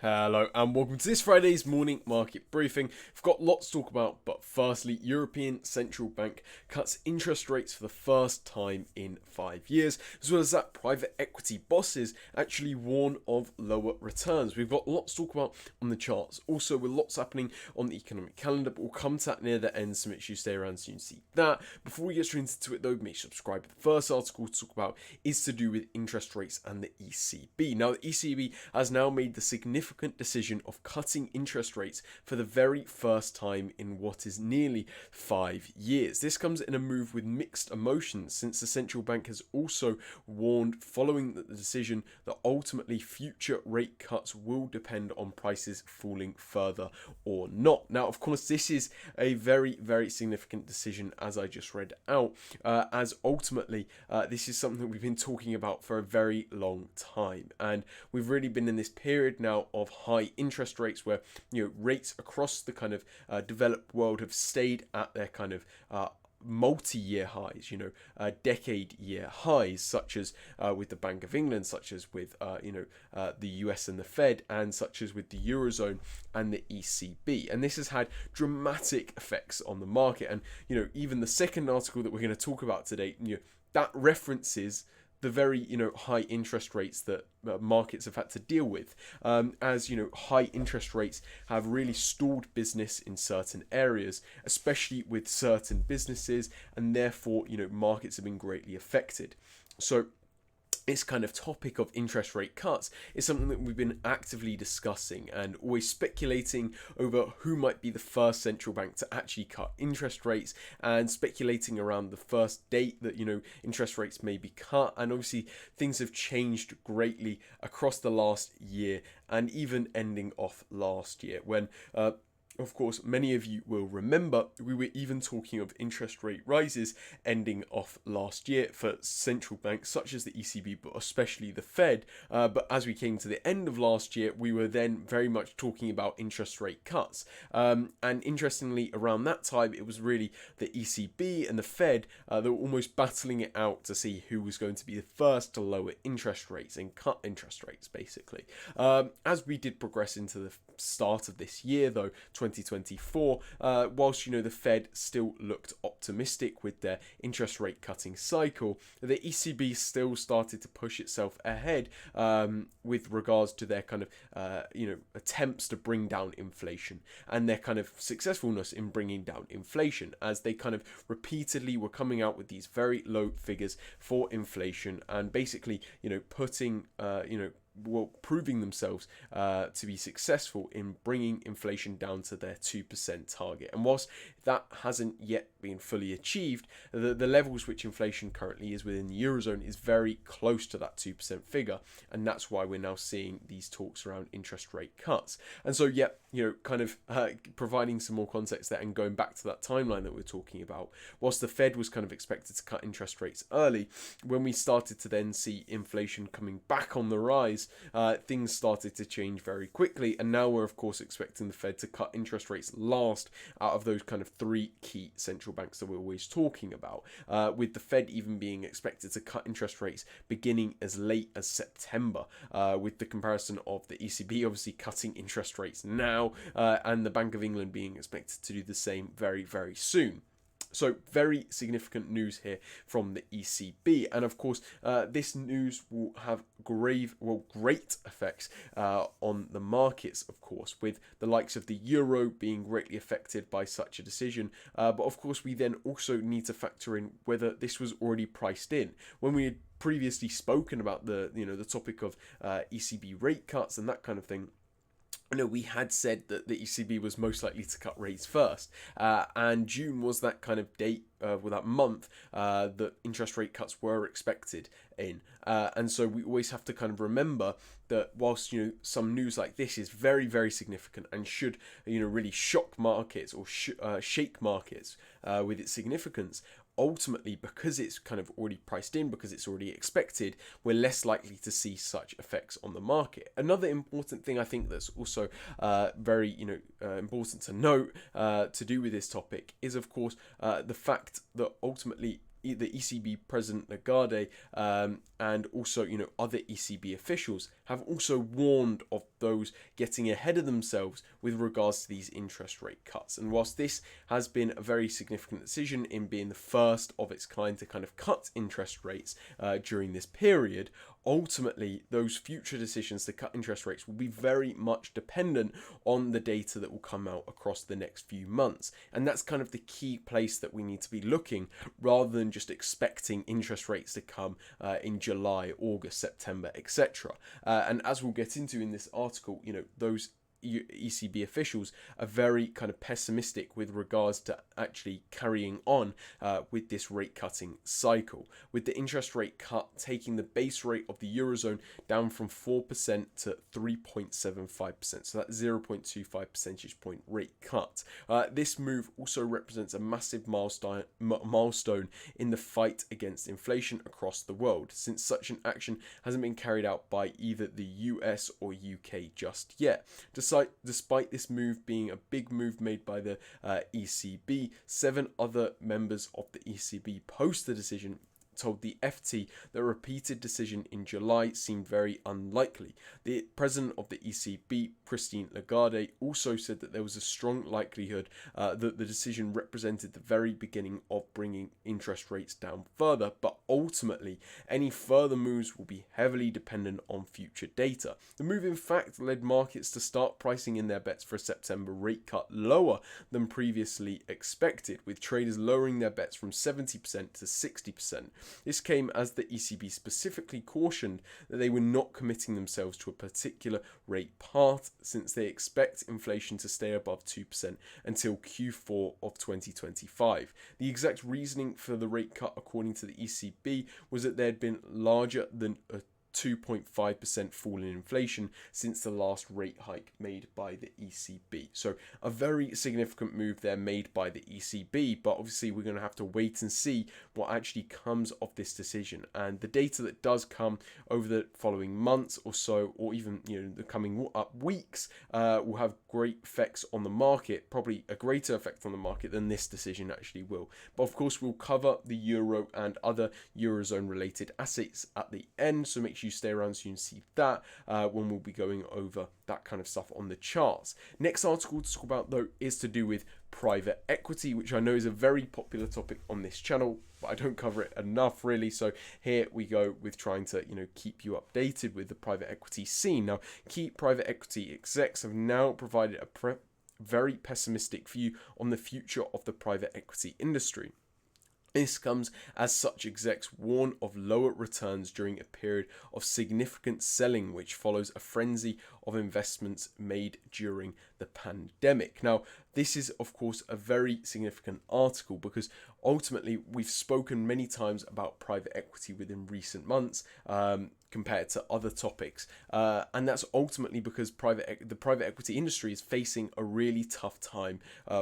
Hello and welcome to this Friday's morning market briefing. We've got lots to talk about, but firstly, European Central Bank cuts interest rates for the first time in 5 years, as well as that private equity bosses actually warn of lower returns. We've got lots to talk about on the charts. Also, with lots happening on the economic calendar, but we'll come to that near the end, so make sure you stay around so you can see that. Before we get straight into it though, make sure to subscribe. The first article to talk about is to do with interest rates and the ECB. Now, the ECB has now made the significant decision of cutting interest rates for the very first time in what is nearly 5 years. This comes in a move with mixed emotions, since the central bank has also warned following the decision that ultimately future rate cuts will depend on prices falling further or not. Now, of course, this is a very significant decision, as I just read out, as ultimately this is something we've been talking about for a very long time, and we've really been in this period now of high interest rates where rates across the kind of developed world have stayed at their kind of multi-year highs, decade-year highs, such as with the Bank of England, such as with the US and the Fed, and such as with the Eurozone and the ECB. And this has had dramatic effects on the market. And even the second article that we're going to talk about today, that references the very high interest rates that markets have had to deal with, as high interest rates have really stalled business in certain areas, especially with certain businesses, and therefore markets have been greatly affected. So this kind of topic of interest rate cuts is something that we've been actively discussing and always speculating over who might be the first central bank to actually cut interest rates, and speculating around the first date that interest rates may be cut. And obviously things have changed greatly across the last year, and even ending off last year when of course, many of you will remember we were even talking of interest rate rises ending off last year for central banks such as the ECB, but especially the Fed. But as we came to the end of last year, we were then very much talking about interest rate cuts. And interestingly, around that time, it was really the ECB and the Fed that were almost battling it out to see who was going to be the first to lower interest rates and cut interest rates, basically. As we did progress into the start of this year, though, 2024, whilst the Fed still looked optimistic with their interest rate cutting cycle, the ECB still started to push itself ahead with regards to their kind of attempts to bring down inflation, and their kind of successfulness in bringing down inflation, as they kind of repeatedly were coming out with these very low figures for inflation, and basically putting proving themselves to be successful in bringing inflation down to their 2% target. And whilst that hasn't yet been fully achieved, the levels which inflation currently is within the Eurozone is very close to that 2% figure, and that's why we're now seeing these talks around interest rate cuts. And so kind of providing some more context there and going back to that timeline that we're talking about, whilst the Fed was kind of expected to cut interest rates early, when we started to then see inflation coming back on the rise, things started to change very quickly, and now we're of course expecting the Fed to cut interest rates last out of those kind of three key central banks that we're always talking about, with the Fed even being expected to cut interest rates beginning as late as September, with the comparison of the ECB obviously cutting interest rates now, and the Bank of England being expected to do the same very soon. So very significant news here from the ECB, and of course this news will have great effects on the markets, of course, with the likes of the euro being greatly affected by such a decision. But of course we then also need to factor in whether this was already priced in. When we had previously spoken about the topic of ECB rate cuts and that kind of thing, we had said that the ECB was most likely to cut rates first, and June was that kind of date, that month, that interest rate cuts were expected in. And so we always have to kind of remember that whilst some news like this is very significant and should really shock markets or shake markets with its significance, ultimately, because it's kind of already priced in, because it's already expected, we're less likely to see such effects on the market. Another important thing I think that's also very important to note to do with this topic is, of course, the fact that ultimately the ECB President Lagarde and also other ECB officials have also warned of those getting ahead of themselves with regards to these interest rate cuts. And whilst this has been a very significant decision in being the first of its kind to kind of cut interest rates during this period, ultimately those future decisions to cut interest rates will be very much dependent on the data that will come out across the next few months. And that's kind of the key place that we need to be looking, rather than just expecting interest rates to come in July, August, September, etc. And as we'll get into in this article, those ECB officials are very kind of pessimistic with regards to actually carrying on with this rate cutting cycle, with the interest rate cut taking the base rate of the Eurozone down from 4% to 3.75%. So that's 0.25 percentage point rate cut. This move also represents a massive milestone in the fight against inflation across the world, since such an action hasn't been carried out by either the US or UK just yet. Despite this move being a big move made by the ECB, 7 other members of the ECB post the decision told the FT that a repeated decision in July seemed very unlikely. The president of the ECB, Christine Lagarde, also said that there was a strong likelihood that the decision represented the very beginning of bringing interest rates down further, but ultimately any further moves will be heavily dependent on future data. The move in fact led markets to start pricing in their bets for a September rate cut lower than previously expected, with traders lowering their bets from 70% to 60%. This came as the ECB specifically cautioned that they were not committing themselves to a particular rate path, since they expect inflation to stay above 2% until Q4 of 2025. The exact reasoning for the rate cut, according to the ECB, was that there had been larger than a 2.5% fall in inflation since the last rate hike made by the ECB. So a very significant move there made by the ECB, but obviously we're going to have to wait and see what actually comes of this decision. And the data that does come over the following months or so, or even the coming weeks, will have great effects on the market, probably a greater effect on the market than this decision actually will. But of course we'll cover the euro and other eurozone related assets at the end, so make sure you stay around so you can see that when we'll be going over that kind of stuff on the charts. Next article to talk about though is to do with private equity, which I know is a very popular topic on this channel, but I don't cover it enough really. So here we go with trying to keep you updated with the private equity scene. Now, key private equity execs have now provided a very pessimistic view on the future of the private equity industry. This comes as such execs warn of lower returns during a period of significant selling, which follows a frenzy of investments made during the pandemic. Now, this is, of course, a very significant article because ultimately we've spoken many times about private equity within recent months compared to other topics. And that's ultimately because the private equity industry is facing a really tough time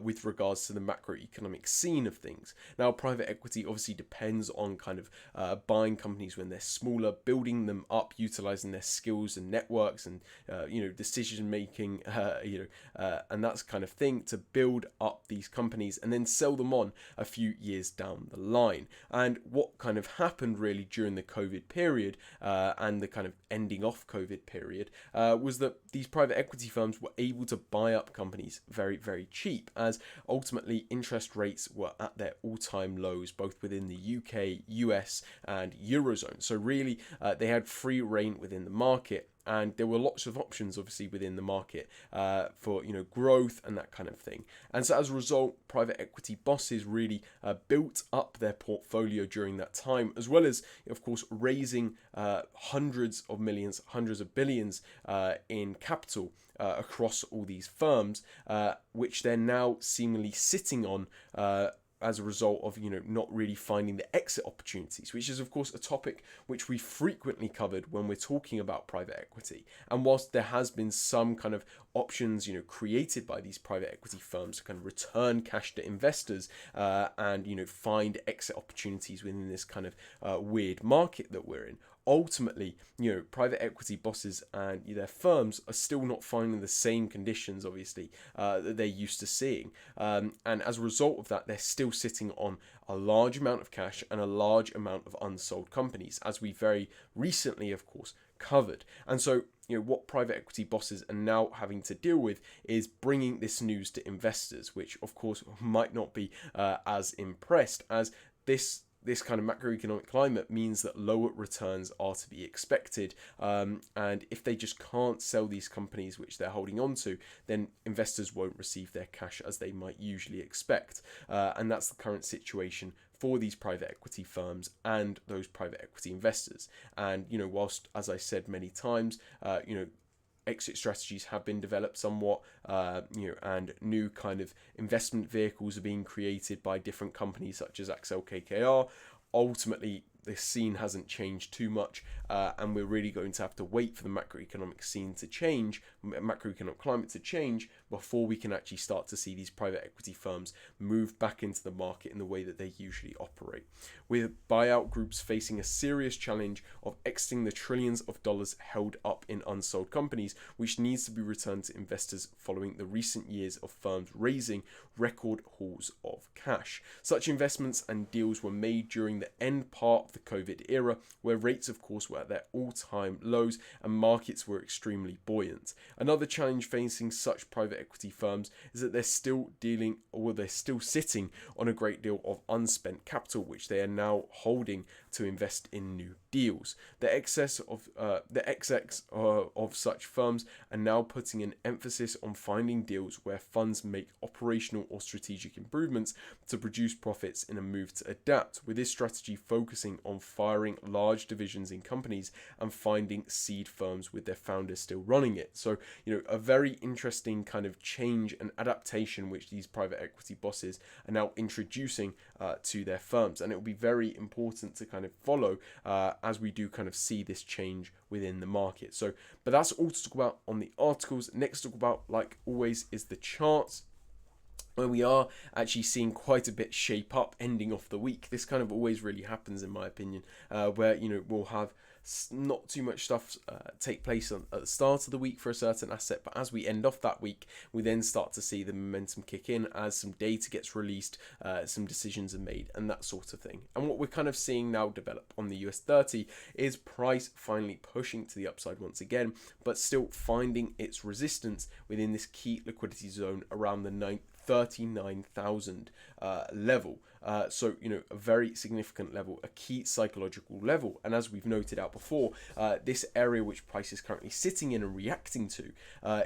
with regards to the macroeconomic scene of things. Now, private equity obviously depends on kind of buying companies when they're smaller, building them up, utilizing their skills and networks and decision making, and that's kind of thing to build up these companies and then sell them on a few years down the line. And what kind of happened really during the COVID period and the kind of ending off COVID period was that these private equity firms were able to buy up companies very, very cheap, as ultimately interest rates were at their all-time lows, both within the UK, US and Eurozone. So really they had free reign within the market. And there were lots of options, obviously, within the market for growth and that kind of thing. And so as a result, private equity bosses really built up their portfolio during that time, as well as, of course, raising hundreds of millions, hundreds of billions in capital across all these firms, which they're now seemingly sitting on as a result of not really finding the exit opportunities, which is of course a topic which we frequently covered when we're talking about private equity. And whilst there has been some kind of options created by these private equity firms to kind of return cash to investors and find exit opportunities within this kind of weird market that we're in, ultimately, private equity bosses and their firms are still not finding the same conditions, obviously, that they're used to seeing. And as a result of that, they're still sitting on a large amount of cash and a large amount of unsold companies, as we very recently, of course, covered. And so what private equity bosses are now having to deal with is bringing this news to investors, which of course might not be as impressed, as this kind of macroeconomic climate means that lower returns are to be expected. And if they just can't sell these companies which they're holding on to, then investors won't receive their cash as they might usually expect. And that's the current situation for these private equity firms and those private equity investors. And, whilst, as I said many times, exit strategies have been developed somewhat, and new kind of investment vehicles are being created by different companies such as Axel KKR. Ultimately, the scene hasn't changed too much, and we're really going to have to wait for the macroeconomic scene to change, macroeconomic climate to change, before we can actually start to see these private equity firms move back into the market in the way that they usually operate. With buyout groups facing a serious challenge of exiting the trillions of dollars held up in unsold companies, which needs to be returned to investors following the recent years of firms raising record hauls of cash. Such investments and deals were made during the end part of the COVID era, where rates of course were at their all-time lows and markets were extremely buoyant. Another challenge facing such private equity firms is that they're still sitting on a great deal of unspent capital, which they are now holding to invest in new deals. The execs of such firms are now putting an emphasis on finding deals where funds make operational or strategic improvements to produce profits in a move to adapt, with this strategy focusing on firing large divisions in companies and finding seed firms with their founders still running it. So, a very interesting kind of change and adaptation which these private equity bosses are now introducing to their firms, and it will be very important to kind of follow as we do kind of see this change within the market. So, but that's all to talk about on the articles. Next to talk about, like always, is the charts, where we are actually seeing quite a bit shape up ending off the week. This kind of always really happens, in my opinion, where we'll have not too much stuff take place at the start of the week for a certain asset, but as we end off that week, we then start to see the momentum kick in as some data gets released, some decisions are made, and that sort of thing. And what we're kind of seeing now develop on the US 30 is price finally pushing to the upside once again, but still finding its resistance within this key liquidity zone around the 39,000 level. So, a very significant level, a key psychological level. And as we've noted out before, this area which price is currently sitting in and reacting to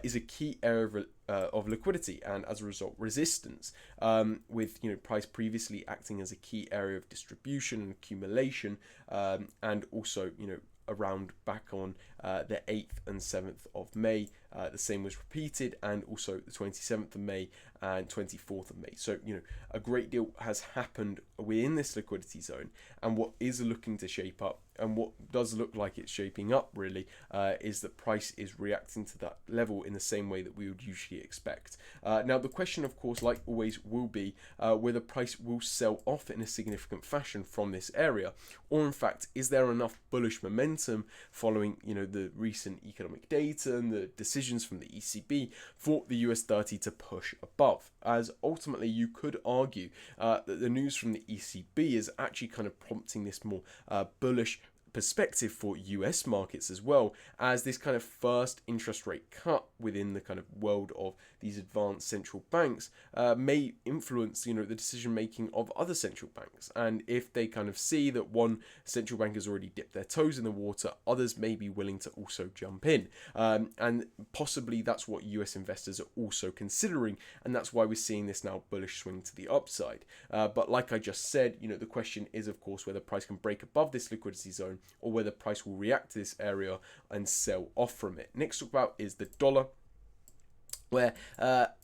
is a key area of liquidity and as a result resistance, with price previously acting as a key area of distribution and accumulation, and also around back on the 8th and 7th of May. The same was repeated, and also the 27th of May and 24th of May. So, a great deal has happened within this liquidity zone, and what is looking to shape up, and what does look like it's shaping up really, is that price is reacting to that level in the same way that we would usually expect. Now, the question, of course, like always, will be whether price will sell off in a significant fashion from this area, or in fact, is there enough bullish momentum following, the recent economic data and the decisions from the ECB for the US 30 to push above, as ultimately you could argue that the news from the ECB is actually kind of prompting this more bullish perspective for US markets, as well as this kind of first interest rate cut within the kind of world of these advanced central banks may influence the decision making of other central banks. And if they kind of see that one central bank has already dipped their toes in the water, others may be willing to also jump in, and possibly that's what US investors are also considering, and that's why we're seeing this now bullish swing to the upside. But like I just said, the question is, of course, whether price can break above this liquidity zone, or whether price will react to this area and sell off from it. Next to talk about is the dollar, where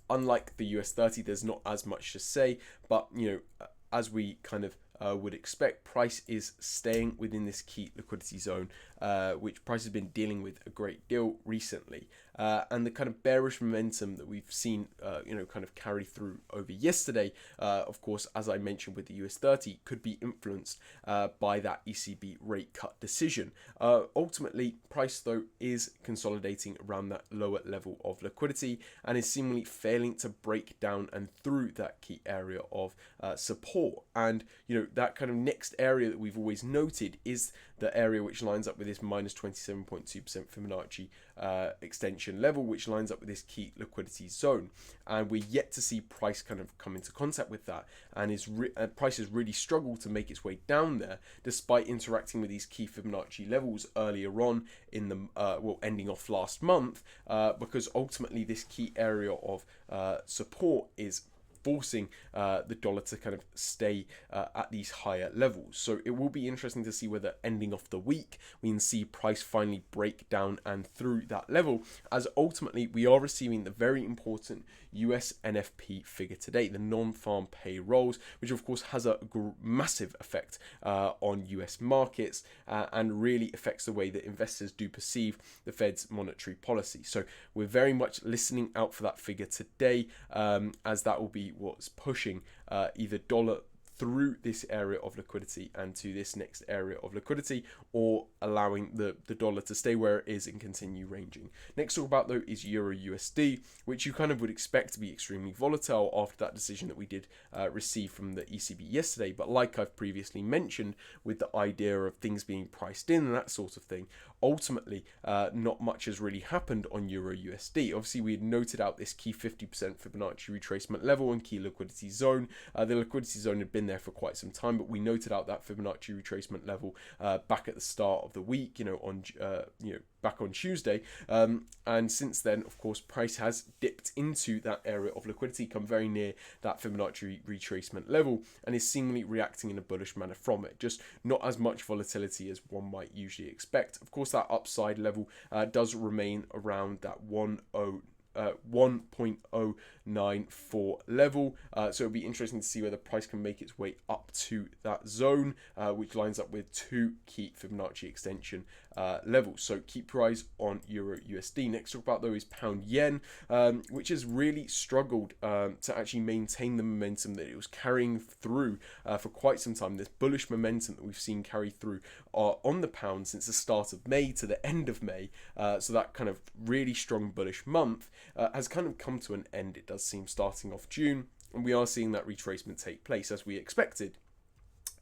unlike the US 30, there's not as much to say, but as we kind of would expect, price is staying within this key liquidity zone, which price has been dealing with a great deal recently. And the kind of bearish momentum that we've seen, kind of carry through over yesterday, of course, as I mentioned with the US 30, could be influenced by that ECB rate cut decision. Ultimately, price, though, is consolidating around that lower level of liquidity and is seemingly failing to break down and through that key area of support. And, that kind of next area that we've always noted is the area which lines up with this minus 27.2% Fibonacci extension level, which lines up with this key liquidity zone. And we're yet to see price kind of come into contact with that, and price has really struggled to make its way down there, despite interacting with these key Fibonacci levels earlier on in the ending off last month, because ultimately this key area of support is forcing the dollar to kind of stay at these higher levels. So it will be interesting to see whether ending off the week we can see price finally break down and through that level, as ultimately we are receiving the very important US NFP figure today, the non-farm payrolls, which of course has a massive effect on US markets and really affects the way that investors do perceive the Fed's monetary policy. So we're very much listening out for that figure today, as that will be what's pushing either dollar through this area of liquidity and to this next area of liquidity, or allowing the dollar to stay where it is and continue ranging. Next to talk about though is Euro USD, which you kind of would expect to be extremely volatile after that decision that we did receive from the ECB yesterday. But like I've previously mentioned, with the idea of things being priced in and that sort of thing, ultimately not much has really happened on Euro USD. Obviously we had noted out this key 50% Fibonacci retracement level and key liquidity zone. The liquidity zone had been there for quite some time, but we noted out that Fibonacci retracement level back at the start of the week, back on Tuesday, and since then of course price has dipped into that area of liquidity, come very near that Fibonacci retracement level, and is seemingly reacting in a bullish manner from it. Just not as much volatility as one might usually expect. Of course that upside level does remain around that 1.094 level, so it'll be interesting to see whether price can make its way up to that zone, which lines up with two key Fibonacci extension levels. So keep your eyes on Euro USD. Next talk about though is pound yen, which has really struggled to actually maintain the momentum that it was carrying through for quite some time. This bullish momentum that we've seen carry through on the pound since the start of May to the end of May, so that kind of really strong bullish month has kind of come to an end, it does seem, starting off June, and we are seeing that retracement take place as we expected.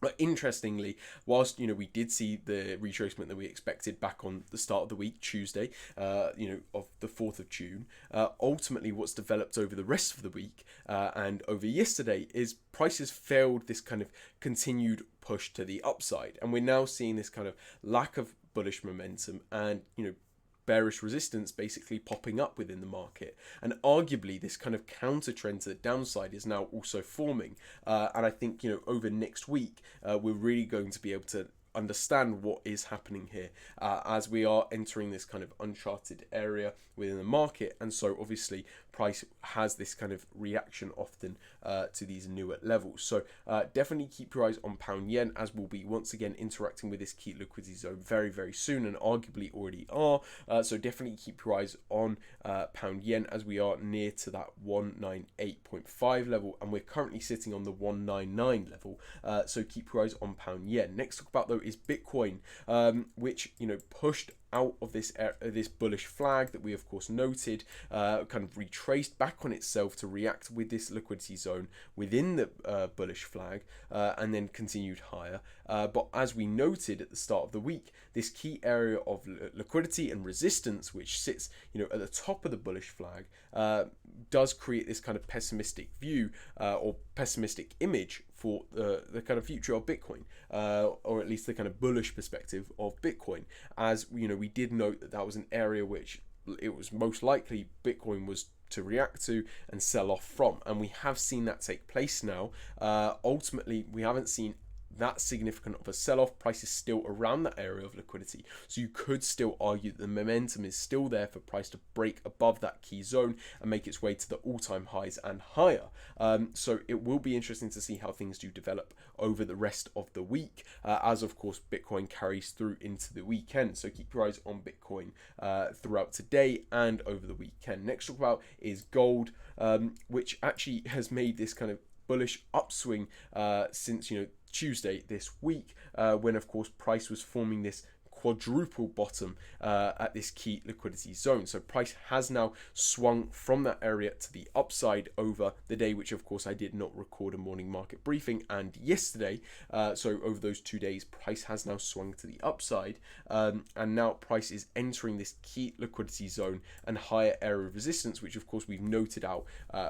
But interestingly, whilst we did see the retracement that we expected back on the start of the week, Tuesday, of the 4th of June, ultimately what's developed over the rest of the week and over yesterday is prices failed this kind of continued push to the upside, and we're now seeing this kind of lack of bullish momentum and bearish resistance basically popping up within the market, and arguably this kind of counter trend to the downside is now also forming, and I think over next week we're really going to be able to understand what is happening here as we are entering this kind of uncharted area within the market. And so obviously price has this kind of reaction often to these newer levels. So definitely keep your eyes on pound yen, as we'll be once again interacting with this key liquidity zone very, very soon, and arguably already are. So definitely keep your eyes on pound yen, as we are near to that 198.5 level, and we're currently sitting on the 199 level. So keep your eyes on pound yen. Next talk about though is Bitcoin, which pushed out of this bullish flag that we of course noted, kind of retraced back on itself to react with this liquidity zone within the bullish flag, and then continued higher. But as we noted at the start of the week, this key area of liquidity and resistance, which sits at the top of the bullish flag, does create this kind of pessimistic view or pessimistic image for the kind of future of Bitcoin, or at least the kind of bullish perspective of Bitcoin, as we did note that was an area which it was most likely Bitcoin was to react to and sell off from, and we have seen that take place now. Ultimately, we haven't seen that significant of a sell-off. Price is still around that area of liquidity, so you could still argue that the momentum is still there for price to break above that key zone and make its way to the all-time highs and higher. So it will be interesting to see how things do develop over the rest of the week, as of course Bitcoin carries through into the weekend. So keep your eyes on Bitcoin throughout today and over the weekend. Next to talk about is gold, which actually has made this kind of bullish upswing since Tuesday this week, when of course price was forming this quadruple bottom at this key liquidity zone. So price has now swung from that area to the upside over the day, which of course I did not record a morning market briefing, and yesterday. So over those 2 days, price has now swung to the upside, and now price is entering this key liquidity zone and higher area of resistance, which of course we've noted out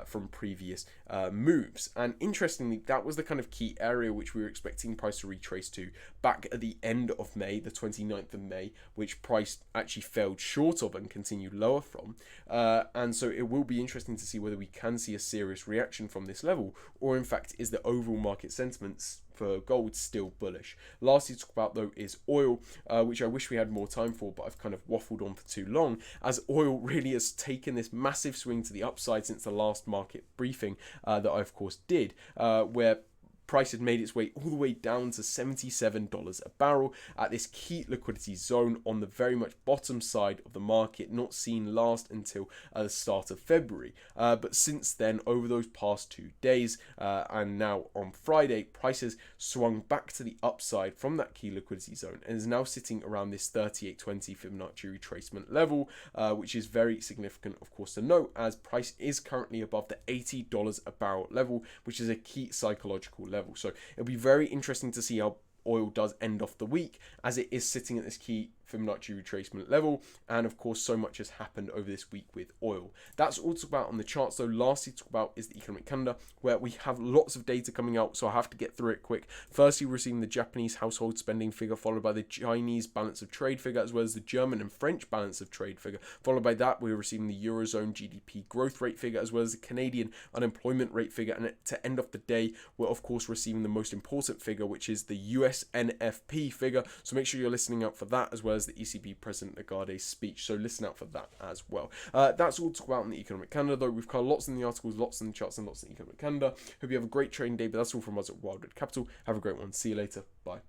from previous moves. And interestingly, that was the kind of key area which we were expecting price to retrace to back at the end of May, the 29th of May, which price actually failed short of and continued lower from. And so it will be interesting to see whether we can see a serious reaction from this level, or in fact is the overall market sentiments for gold still bullish. Lastly to talk about though is oil, which I wish we had more time for, but I've kind of waffled on for too long, as oil really has taken this massive swing to the upside since the last market briefing that I of course did, where price had made its way all the way down to $77 a barrel at this key liquidity zone on the very much bottom side of the market, not seen last until the start of February. But since then, over those past 2 days, and now on Friday, prices swung back to the upside from that key liquidity zone and is now sitting around this 38.20 Fibonacci retracement level, which is very significant, of course, to note, as price is currently above the $80 a barrel level, which is a key psychological level. So it'll be very interesting to see how oil does end off the week, as it is sitting at this key Fibonacci retracement level, and of course so much has happened over this week with oil. That's all to talk about on the charts. So lastly to talk about is the economic calendar, where we have lots of data coming out, so I have to get through it quick. Firstly, we're receiving the Japanese household spending figure, followed by the Chinese balance of trade figure, as well as the German and French balance of trade figure. Followed by that, we're receiving the Eurozone GDP growth rate figure, as well as the Canadian unemployment rate figure. And to end off the day, we're of course receiving the most important figure, which is the US NFP figure. So make sure you're listening out for that, as well as the ECB President Lagarde's speech. So listen out for that as well. That's all to talk about in the economic calendar, though. We've covered lots in the articles, lots in the charts, and lots in the economic calendar. Hope you have a great trading day, but that's all from us at Wildwood Capital. Have a great one. See you later. Bye.